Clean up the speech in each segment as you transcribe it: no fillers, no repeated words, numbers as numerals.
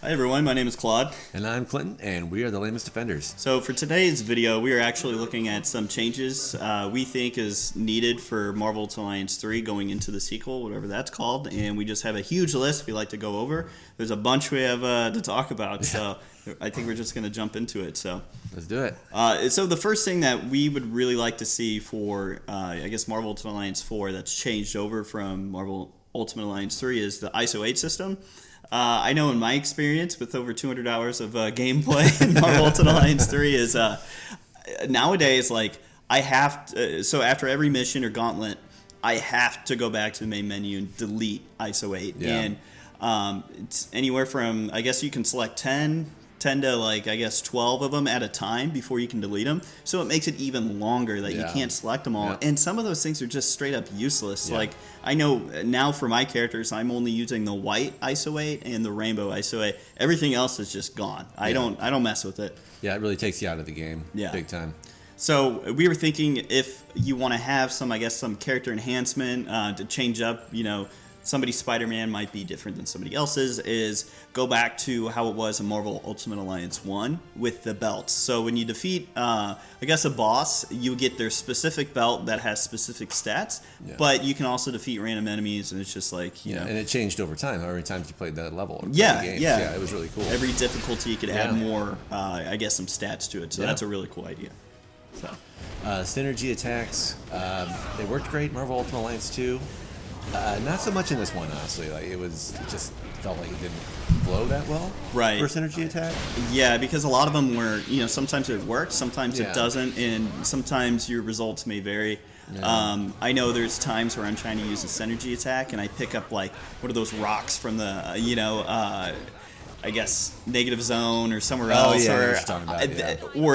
Hi everyone, my name is Claude. And I'm Clinton, and we are the Lamest Defenders. So for today's video, we are actually looking at some changes we think is needed for Marvel Alliance 3 going into the sequel, whatever that's called, and we just have a huge list we like to go over. There's a bunch we have to talk about, so I think we're just going to jump into it. So let's do it. So the first thing that we would really like to see for, I guess, Marvel Alliance 4 that's changed over from Marvel Ultimate Alliance 3 is the ISO 8 system. I know in my experience with over 200 hours of gameplay in Marvel Ultimate Alliance 3 is nowadays, like, I have to, so after every mission or gauntlet, I have to go back to the main menu and delete ISO 8. Yeah. And it's anywhere from, I guess you can select 10 to, like, I guess 12 of them at a time before you can delete them. So it makes it even longer that you can't select them all. Yeah. And some of those things are just straight up useless. Yeah. Like, I know now for my characters, I'm only using the white ISO 8 and the rainbow ISO 8. Everything else is just gone. I don't mess with it. Yeah, it really takes you out of the game. Yeah. Big time. So we were thinking if you want to have some, I guess, some character enhancement to change up, somebody's Spider-Man might be different than somebody else's, is go back to how it was in Marvel Ultimate Alliance 1 with the belts. So when you defeat, I guess, a boss, you get their specific belt that has specific stats, but you can also defeat random enemies, and it's just like, you know. And it changed over time, how many times you played that level. Yeah, it was really cool. Every difficulty you could add more, I guess, some stats to it, so that's a really cool idea. So synergy attacks, they worked great. Marvel Ultimate Alliance 2. Not so much in this one, honestly. Like it just felt like it didn't flow that well. Right. For synergy attack. Yeah, because a lot of them were, sometimes it works, sometimes it doesn't, and sometimes your results may vary. Yeah. I know there's times where I'm trying to use a synergy attack, and I pick up, like, what are those rocks from the, I guess, negative zone or somewhere else, or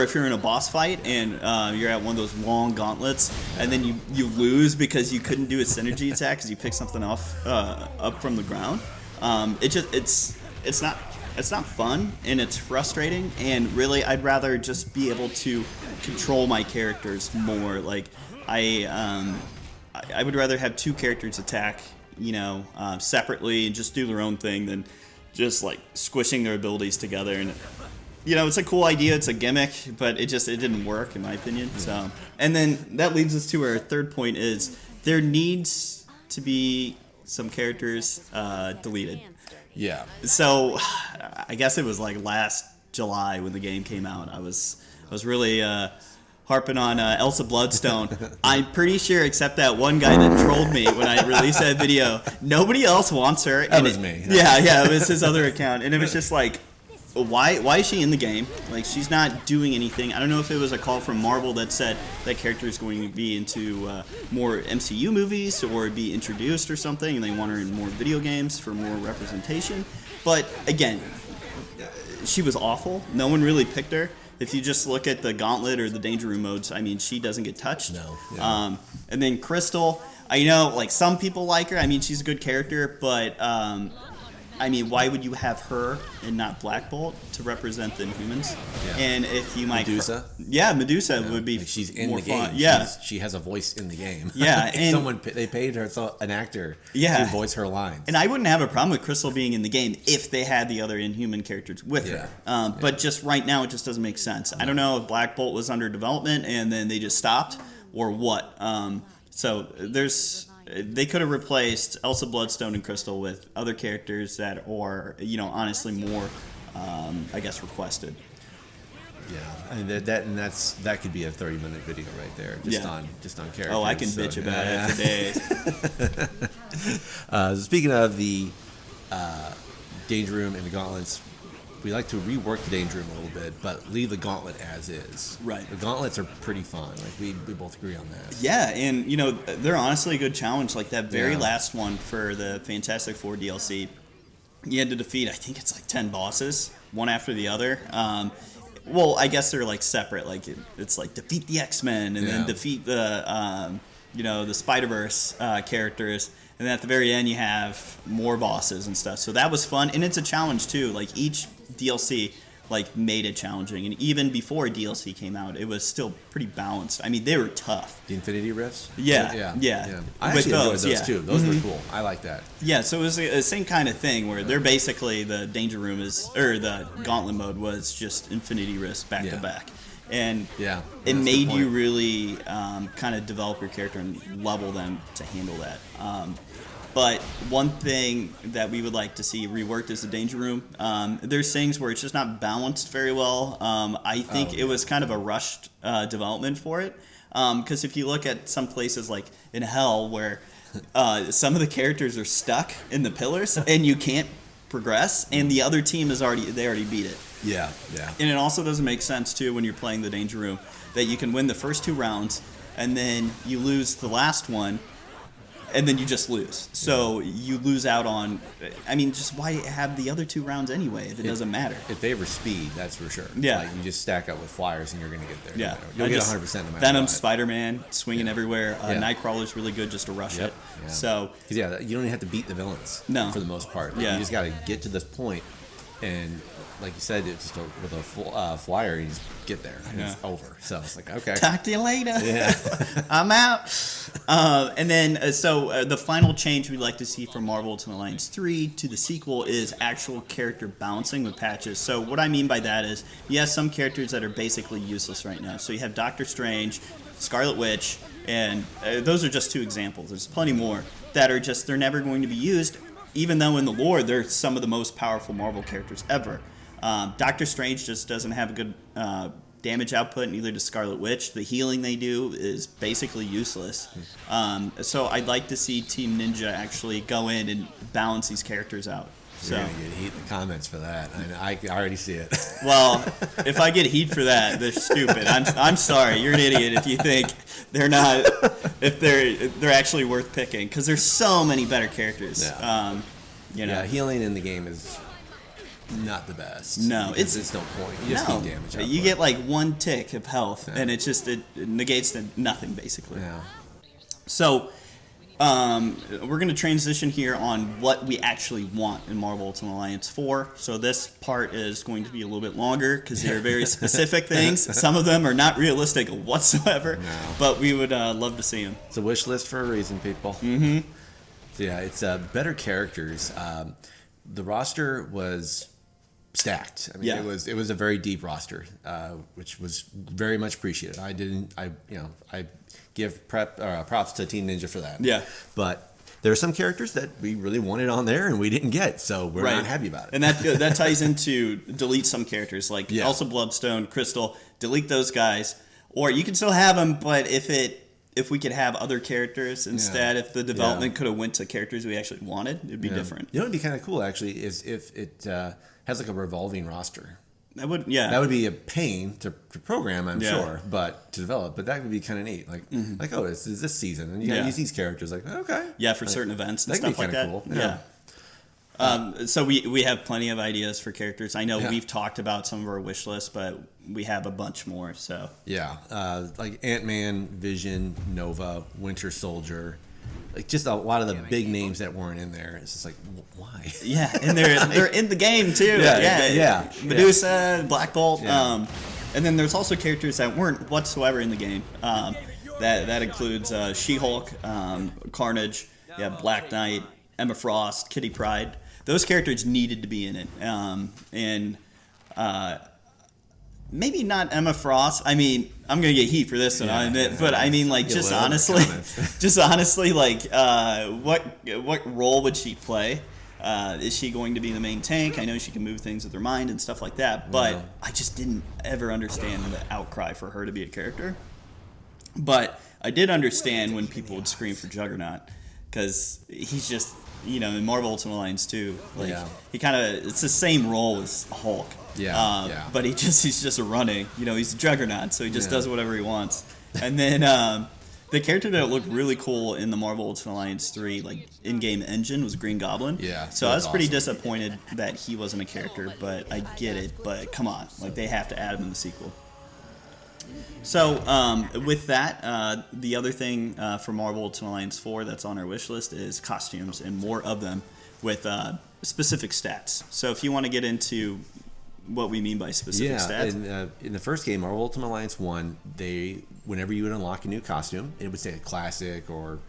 if you're in a boss fight and you're at one of those long gauntlets, and then you lose because you couldn't do a synergy attack because you picked something off up from the ground. It's not fun, and it's frustrating. And really, I'd rather just be able to control my characters more. Like I would rather have two characters attack, separately and just do their own thing than just like squishing their abilities together. And it's a cool idea, it's a gimmick, but it didn't work in my opinion. So, and then that leads us to our third point: is there needs to be some characters deleted. Yeah. So I guess it was like last July when the game came out, I was really harping on Elsa Bloodstone. I'm pretty sure, except that one guy that trolled me when I released that video, nobody else wants her. That was me. Yeah, it was his other account, and it was just like, why is she in the game? Like, she's not doing anything. I don't know if it was a call from Marvel that said that character is going to be into more MCU movies or be introduced or something, and they want her in more video games for more representation. But again, she was awful. No one really picked her. If you just look at the Gauntlet or the Danger Room modes, I mean, she doesn't get touched. No. Yeah. And then Crystal, I know, like, some people like her. I mean, she's a good character, but I mean, why would you have her and not Black Bolt to represent the Inhumans? Yeah. And if you might... Medusa? Medusa would be like she's in more the game. Fun. Yeah. She has a voice in the game. Yeah. And they paid her, an actor, to voice her lines. And I wouldn't have a problem with Crystal being in the game if they had the other Inhuman characters with her. But just right now, it just doesn't make sense. I don't know if Black Bolt was under development and then they just stopped or what. So they could have replaced Elsa Bloodstone and Crystal with other characters that are, honestly more, I guess, requested. Yeah, and that could be a 30-minute video right there, just on characters. Oh, I can bitch about it for days. Speaking of the Danger Room and the Gauntlets, we like to rework the Danger Room a little bit, but leave the Gauntlet as is. Right. The Gauntlets are pretty fun. Like we both agree on that. Yeah, and they're honestly a good challenge. Like that very last one for the Fantastic Four DLC, you had to defeat, I think it's like 10 bosses, one after the other. Well, I guess they're like separate. Like it's like defeat the X-Men and then defeat the the Spider-Verse characters. And then at the very end, you have more bosses and stuff. So that was fun. And it's a challenge, too. Like, each DLC like made it challenging. And even before DLC came out, it was still pretty balanced. I mean, they were tough. The Infinity Rifts? Yeah. I actually enjoyed those too. Those were cool. I like that. Yeah, so it was the same kind of thing where they're basically the Danger Room or the Gauntlet mode was just Infinity Rifts back to back. And it made you really kind of develop your character and level them to handle that. But one thing that we would like to see reworked is the Danger Room. There's things where it's just not balanced very well. I think it was kind of a rushed development for it. Because if you look at some places like in Hell where some of the characters are stuck in the pillars and you can't progress, and the other team already beat it. Yeah. And it also doesn't make sense, too, when you're playing the Danger Room, that you can win the first 2 rounds, and then you lose the last one, and then you just lose. So you lose out on... I mean, just why have the other 2 rounds anyway if it doesn't matter? It favors speed, that's for sure. Yeah. Like, you just stack up with flyers, and you're going to get there. Yeah. You'll get 100% no matter Venom, what. Spider-Man, swinging everywhere. Nightcrawler's really good just to rush it. Yeah. So... you don't even have to beat the villains for the most part. Like, you just got to get to this point, and... like you said, it's just with a flyer, you just get there and it's over. So it's like, okay. Talk to you later. Yeah. I'm out. And then, the final change we'd like to see from Marvel Ultimate Alliance 3 to the sequel is actual character balancing with patches. So what I mean by that is, you have some characters that are basically useless right now. So you have Doctor Strange, Scarlet Witch, and those are just 2 examples. There's plenty more that are just, they're never going to be used, even though in the lore, they're some of the most powerful Marvel characters ever. Doctor Strange just doesn't have a good damage output, neither does Scarlet Witch. The healing they do is basically useless. So I'd like to see Team Ninja actually go in and balance these characters out. You're going to get heat in the comments for that. I already see it. Well, if I get heat for that, they're stupid. I'm sorry. You're an idiot if you think they're not, if they're actually worth picking, because there's so many better characters. Yeah. Yeah, healing in the game is not the best. No, it's no point. You just need damage output. You get like 1 tick of health, and it negates nothing basically. Yeah. So we're going to transition here on what we actually want in Marvel Ultimate Alliance 4. So this part is going to be a little bit longer because they're very specific things. Some of them are not realistic whatsoever, but we would love to see them. It's a wish list for a reason, people. Mm-hmm. So yeah, it's better characters. The roster was stacked. I mean, it was a very deep roster, which was very much appreciated. I give props to Team Ninja for that. Yeah. But there are some characters that we really wanted on there and we didn't get, so we're not happy about it. And that ties into delete some characters like Elsa Bloodstone, Crystal. Delete those guys, or you can still have them, but if we could have other characters instead, if the development could have went to characters we actually wanted, it'd be different. You know what would be kind of cool, actually, is if it has like a revolving roster. That would be a pain to program, I'm sure, but to develop. But that would be kind of neat. Like, this is this season, and you got to use these characters. Like, okay, for certain events and that stuff like that. Cool. So we have plenty of ideas for characters. I know we've talked about some of our wish lists, but we have a bunch more. So like Ant-Man, Vision, Nova, Winter Soldier, like just a lot of the big names that weren't in there. It's just like, why? Yeah, and they're in the game too. Medusa, Black Bolt. And then there's also characters that weren't whatsoever in the game. That includes She-Hulk, Carnage, Black Knight, Emma Frost, Kitty Pryde. Those characters needed to be in it. Maybe not Emma Frost. I mean, I'm gonna get heat for this one, I admit. But I mean, like, just honestly, like, what role would she play? Is she going to be the main tank? I know she can move things with her mind and stuff like that, but I just didn't ever understand the outcry for her to be a character. But I did understand when people would scream for Juggernaut, because he's just, in Marvel Ultimate Alliance 2, like, he kind of, it's the same role as Hulk. But he's just running. He's a Juggernaut, so he just does whatever he wants. And then the character that looked really cool in the Marvel Ultimate Alliance 3, like, in-game engine was Green Goblin. So I was pretty disappointed that he wasn't a character, but I get it. But come on, like, they have to add him in the sequel. So with that, the other thing for Marvel Ultimate Alliance 4 that's on our wish list is costumes, and more of them with specific stats. So if you want to get into what we mean by specific stats. In the first game, Marvel Ultimate Alliance 1, whenever you would unlock a new costume, it would say a classic or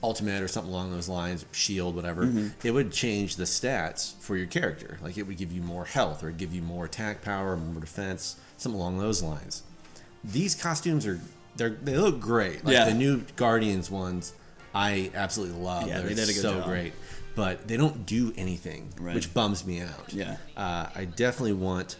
ultimate or something along those lines, shield, whatever, it would change the stats for your character. Like it would give you more health or give you more attack power, more defense, something along those lines. These costumes they look great. Like the new Guardians ones, I absolutely love. Yeah, They're they did a good job. great. But they don't do anything, which bums me out. Yeah. I definitely want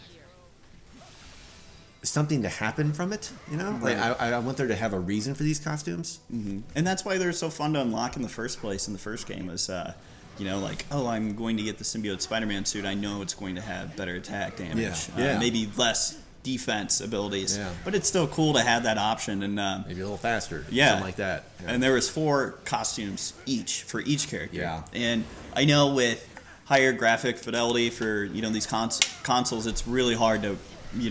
something to happen from it, you know? Like I want there to have a reason for these costumes. Mm-hmm. And that's why they're so fun to unlock in the first place in the first game is, like, oh, I'm going to get the symbiote Spider-Man suit. I know it's going to have better attack damage. Maybe less defense abilities. Yeah. But it's still cool to have that option. And maybe a little faster. Yeah. Something like that. Yeah. And there was 4 costumes for each character. Yeah. And I know with higher graphic fidelity for, these consoles, it's really hard to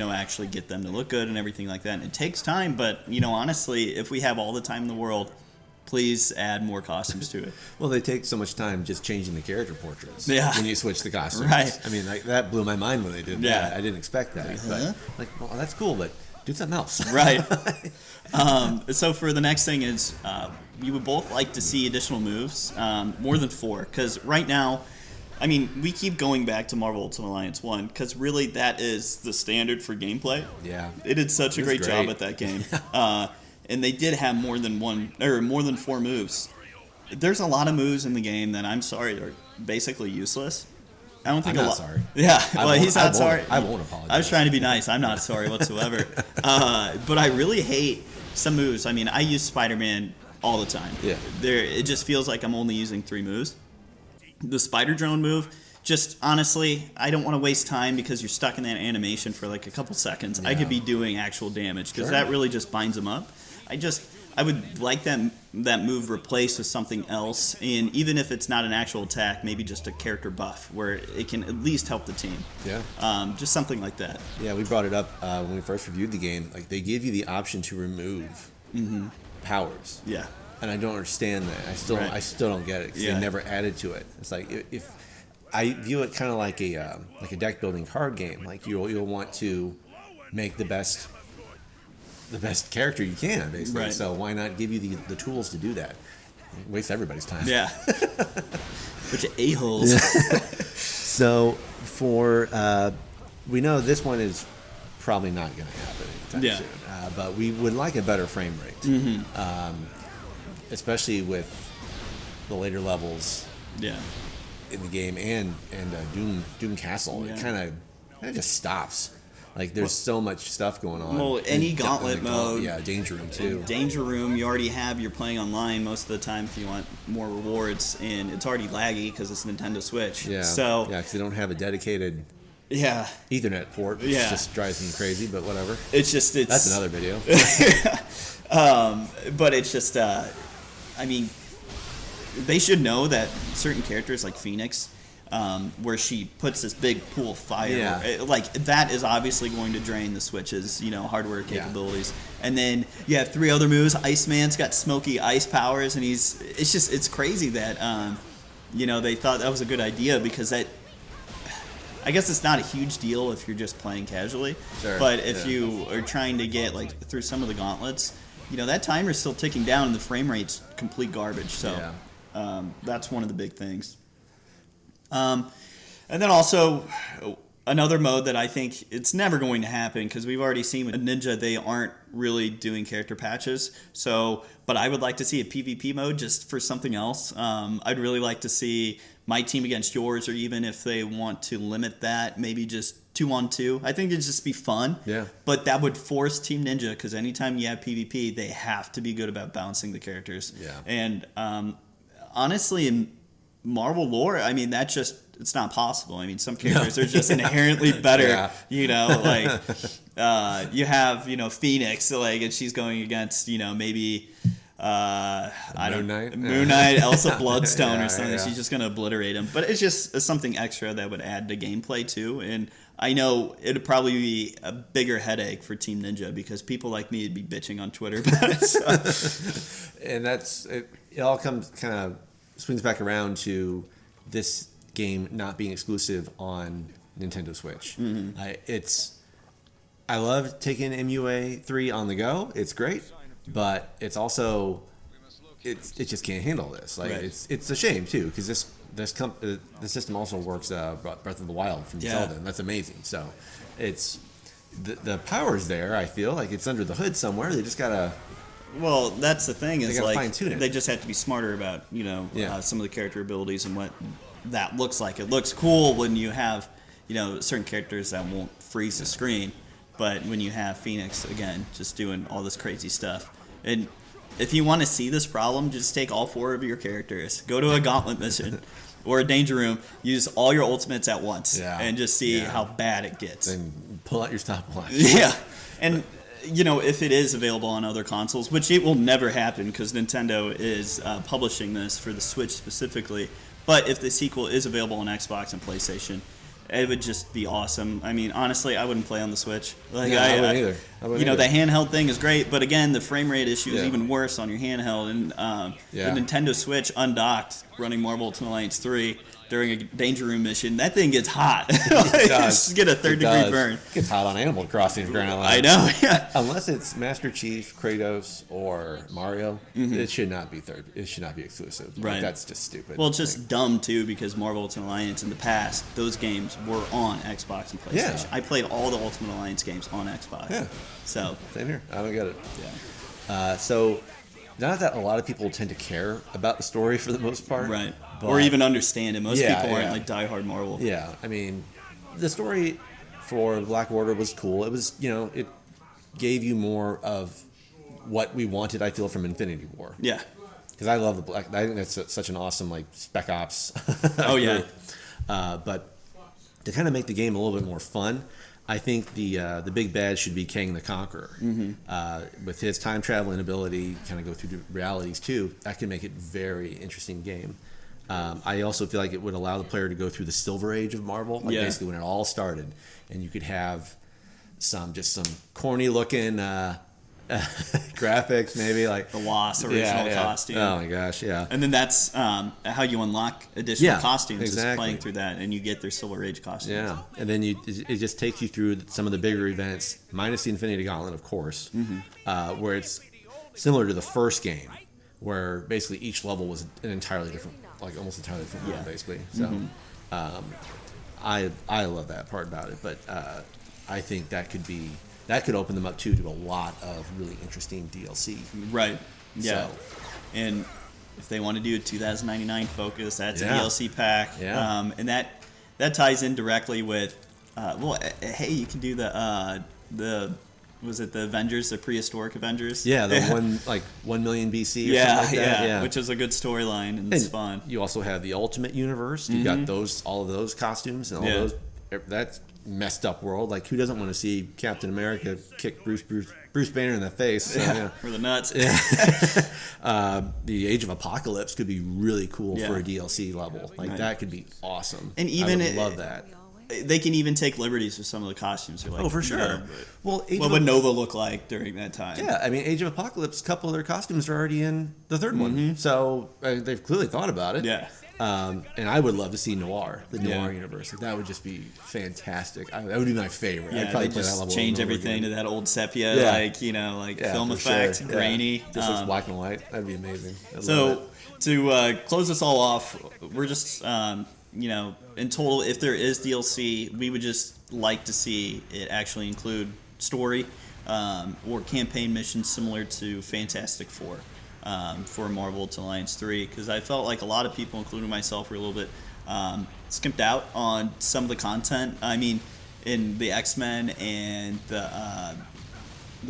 actually get them to look good and everything like that. And it takes time, but, honestly, if we have all the time in the world, please add more costumes to it. Well, they take so much time just changing the character portraits when you switch the costumes. Right. I mean, that blew my mind when they did that. I didn't expect that. But, well, that's cool, but do something else. Right. So for the next thing is we would both like to see additional moves, more than 4, because right now, I mean, we keep going back to Marvel Ultimate Alliance 1 because really that is the standard for gameplay. Yeah. They did such a great job at that game. And they did have more than 4 moves. There's a lot of moves in the game that I'm sorry are basically useless. I don't think I'm not sorry. Yeah, he's not sorry. I won't apologize. I was trying to be nice. I'm not sorry whatsoever. But I really hate some moves. I mean, I use Spider-Man all the time. Yeah. It just feels like I'm only using 3 moves. The spider drone move, just honestly, I don't want to waste time because you're stuck in that animation for like a couple seconds. Yeah. I could be doing actual damage because that really just binds them up. I would like that move replaced with something else, and even if it's not an actual attack, maybe just a character buff where it can at least help the team. Yeah. Just something like that. Yeah, we brought it up when we first reviewed the game. Like they give you the option to remove powers. Yeah. And I don't understand that. I still don't get it because they never added to it. It's like if I view it kind of like a deck building card game. Like you'll want to make the best character you can, basically. Right. So why not give you the tools to do that? It wastes everybody's time. Yeah. Bunch of a-holes. So for we know this one is probably not going to happen anytime soon. But we would like a better frame rate. Especially with the later levels in the game and Doom Castle. It kind of just stops. Like there's so much stuff going on. Well, any Gauntlet mode. Yeah, Danger Room too. Danger Room, you already have. You're playing online most of the time if you want more rewards, and it's already laggy because it's Nintendo Switch. Yeah. So because they don't have a dedicated Ethernet port, which just drives me crazy. But whatever. That's another video. But it's just. I mean, they should know that certain characters like Phoenix, where she puts this big pool of fire, like that is obviously going to drain the Switch's, hardware capabilities. And then you have 3 other moves. Iceman's got smoky ice powers, and it's crazy that, they thought that was a good idea because that. I guess it's not a huge deal if you're just playing casually, but if you are trying to get through some of the gauntlets. That timer's still ticking down and the frame rate's complete garbage. So that's one of the big things. And then also another mode that I think it's never going to happen because we've already seen with Ninja, they aren't really doing character patches. But I would like to see a PvP mode just for something else. I'd really like to see my team against yours, or even if they want to limit that, maybe just 2-on-2. I think it'd just be fun. Yeah. But that would force Team Ninja, because anytime you have PvP, they have to be good about balancing the characters. Yeah. And honestly, in Marvel lore, I mean, it's not possible. I mean, some characters are just inherently better. You have Phoenix, and she's going against maybe. Moon Knight, Elsa Bloodstone or something. She's just going to obliterate him. But it's just something extra that would add to gameplay too. And I know it'd probably be a bigger headache for Team Ninja because people like me would be bitching on Twitter about it. So. And it all swings back around to this game not being exclusive on Nintendo Switch. I love taking MUA 3 on the go. It's great, but it's also it just can't handle this. Like it's a shame too, because the system also works Breath of the Wild from Zelda, and that's amazing. So it's the power's there. I feel like it's under the hood somewhere. They just gotta. Well, that's the thing is like fine-tune it. They just have to be smarter about some of the character abilities and what that looks like. It looks cool when you have certain characters that won't freeze the screen, but when you have Phoenix again just doing all this crazy stuff. And if you want to see this problem, just take all 4 of your characters, go to a Gauntlet mission or a Danger Room, use all your ultimates at once, and just see how bad it gets. And pull out your stopwatch. Yeah, and if it is available on other consoles, which it will never happen because Nintendo is publishing this for the Switch specifically, but if the sequel is available on Xbox and PlayStation, it would just be awesome. I mean, honestly, I wouldn't play on the Switch. Like, I wouldn't either. The handheld thing is great, but again, the frame rate issue is even worse on your handheld. And the Nintendo Switch undocked, running Marvel Ultimate Alliance 3 during a Danger Room mission, that thing gets hot. It does. Just get a third-degree burn. It gets hot on Animal Crossing, granted. I know, yeah. Unless it's Master Chief, Kratos, or Mario, it should not be It should not be exclusive. Right. Like, that's just stupid. Well, it's just dumb, too, because Marvel Ultimate Alliance in the past, those games were on Xbox and PlayStation. Yeah. I played all the Ultimate Alliance games on Xbox. Yeah. So. Same here. I don't get it. Yeah. So, not that a lot of people tend to care about the story for the most part. Right. Or even understand it. Most people aren't like diehard Marvel. Yeah. I mean, the story for Black Order was cool. It was, it gave you more of what we wanted, I feel, from Infinity War. Yeah. Because I love I think that's such an awesome, like, Spec Ops. Oh, yeah. But to kind of make the game a little bit more fun, I think the big bad should be Kang the Conqueror. With his time traveling ability, kind of go through the realities too. That can make it a very interesting game. I also feel like it would allow the player to go through the Silver Age of Marvel, like basically when it all started, and you could have some corny looking graphics, maybe like the Wasp original costume. Oh my gosh, yeah. And then that's how you unlock additional costumes, exactly. is playing through that, and you get their Silver Age costumes. Yeah, and then it just takes you through some of the bigger events, minus the Infinity Gauntlet, of course, where it's similar to the first game, where basically each level was an entirely different, like almost entirely different world, basically. So, I love that part about it, but I think that could open them up too to a lot of really interesting DLC. Right. Yeah. So, and if they want to do a 2099 focus, that's a DLC pack. Yeah. And that ties in directly with hey, you can do the was it the Avengers, the prehistoric Avengers? Yeah, the 1 million BC or something like that. Yeah, which is a good storyline and it's fun. You also have the Ultimate Universe. You got all of those costumes and all those. That's messed up world. Like, who doesn't want to see Captain America kick Bruce Banner in the face? So, for the nuts. The Age of Apocalypse could be really cool for a DLC level. Like that could be awesome. And even I would love that. They can even take liberties with some of the costumes. Like, for sure. What would Nova look like during that time? Yeah, I mean, Age of Apocalypse, a couple of their costumes are already in the third one. So they've clearly thought about it. Yeah. And I would love to see Noir, the Noir universe. Like, that would just be fantastic. That would be my favorite. Yeah, I'd probably they play just that level change everything to that old sepia, film effect, grainy. Just looks black and white. That'd be amazing. So to close this all off, we're just in total, if there is DLC, we would just like to see it actually include story or campaign missions similar to Fantastic Four. For Marvel Ultimate Alliance 3, because I felt like a lot of people, including myself, were a little bit skimped out on some of the content. I mean, in the X-Men and the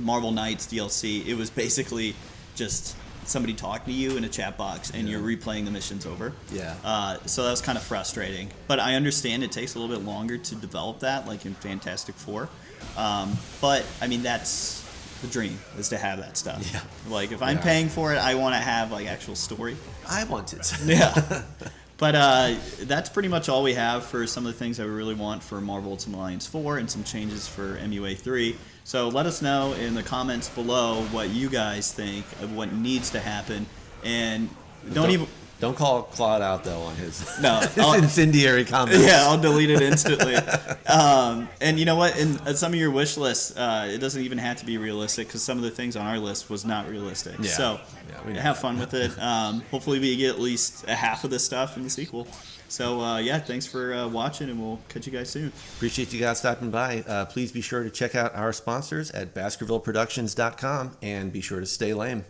Marvel Knights DLC, it was basically just somebody talking to you in a chat box and you're replaying the missions over. Yeah. So that was kind of frustrating. But I understand it takes a little bit longer to develop that, like in Fantastic Four. But, I mean, that's the dream, is to have that stuff. Yeah. Like, if I'm paying for it, I want to have like actual story. I want it. Yeah. But that's pretty much all we have for some of the things that we really want for Marvel Ultimate Alliance 4 and some changes for MUA 3. So let us know in the comments below what you guys think of what needs to happen, and don't Don't call Claude out though on his incendiary comments. Yeah, I'll delete it instantly. And you know what? In some of your wish lists, it doesn't even have to be realistic because some of the things on our list was not realistic. Yeah. So have fun with it. Hopefully we get at least a half of this stuff in the sequel. So thanks for watching, and we'll catch you guys soon. Appreciate you guys stopping by. Please be sure to check out our sponsors at BaskervilleProductions.com, and be sure to stay lame.